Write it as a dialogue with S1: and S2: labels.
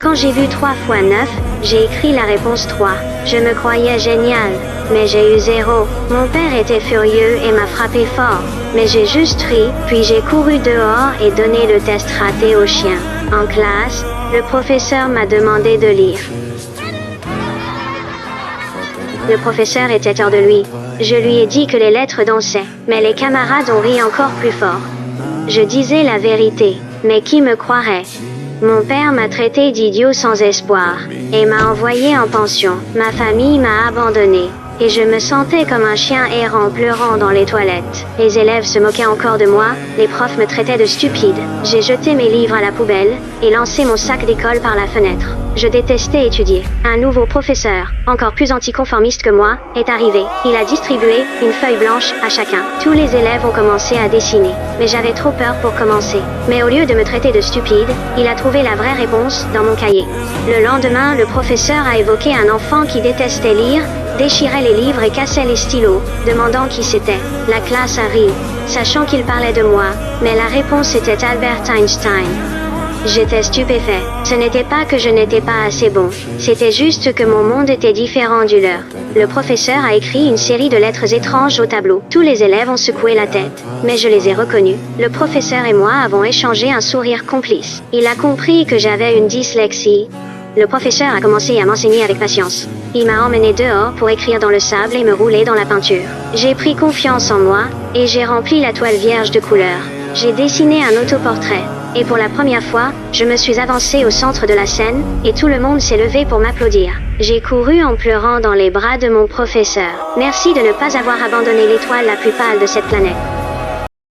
S1: Quand j'ai vu 3 fois 9, j'ai écrit la réponse 3. Je me croyais génial, mais j'ai eu 0. Mon père était furieux et m'a frappé fort, mais j'ai juste ri, puis j'ai couru dehors et donné le test raté au chien. En classe, le professeur m'a demandé de lire. Le professeur était hors de lui. Je lui ai dit que les lettres dansaient, mais les camarades ont ri encore plus fort. Je disais la vérité, mais qui me croirait? Mon père m'a traité d'idiot sans espoir, et m'a envoyé en pension. Ma famille m'a abandonné, et je me sentais comme un chien errant pleurant dans les toilettes. Les élèves se moquaient encore de moi, les profs me traitaient de stupide. J'ai jeté mes livres à la poubelle, et lancé mon sac d'école par la fenêtre. Je détestais étudier. Un nouveau professeur, encore plus anticonformiste que moi, est arrivé. Il a distribué une feuille blanche à chacun. Tous les élèves ont commencé à dessiner, mais j'avais trop peur pour commencer. Mais au lieu de me traiter de stupide, il a trouvé la vraie réponse dans mon cahier. Le lendemain, le professeur a évoqué un enfant qui détestait lire, déchirait les livres et cassait les stylos, demandant qui c'était. La classe a ri, sachant qu'il parlait de moi, mais la réponse était Albert Einstein. J'étais stupéfait. Ce n'était pas que je n'étais pas assez bon, c'était juste que mon monde était différent du leur. Le professeur a écrit une série de lettres étranges au tableau. Tous les élèves ont secoué la tête, mais je les ai reconnus. Le professeur et moi avons échangé un sourire complice. Il a compris que j'avais une dyslexie. Le professeur a commencé à m'enseigner avec patience. Il m'a emmené dehors pour écrire dans le sable et me rouler dans la peinture. J'ai pris confiance en moi, et j'ai rempli la toile vierge de couleurs. J'ai dessiné un autoportrait. Et pour la première fois, je me suis avancée au centre de la scène, et tout le monde s'est levé pour m'applaudir. J'ai couru en pleurant dans les bras de mon professeur. Merci de ne pas avoir abandonné l'étoile la plus pâle de cette planète.